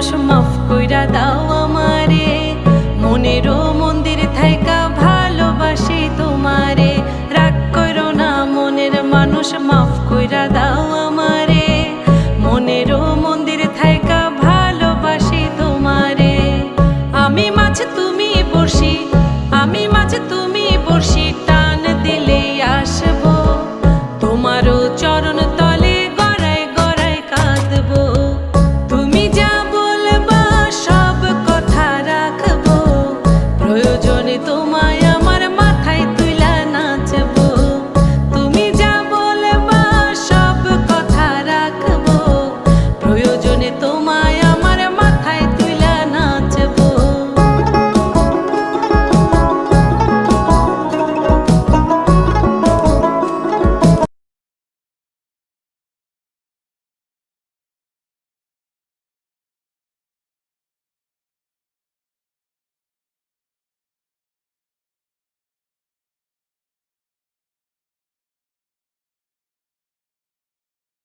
মানুষ মাফ কইরা দাও আমারে, মনেরও মন্দির থাইকা ভালোবাসি তোমারে। রাগ করো না মনের মানুষ মাফ কইরা দাও আমারে, মনেরও মন্দির থাইকা ভালোবাসি তোমারে। আমি মাছ তুমি বড়শি, আমি মাছ তুমি বড়শি।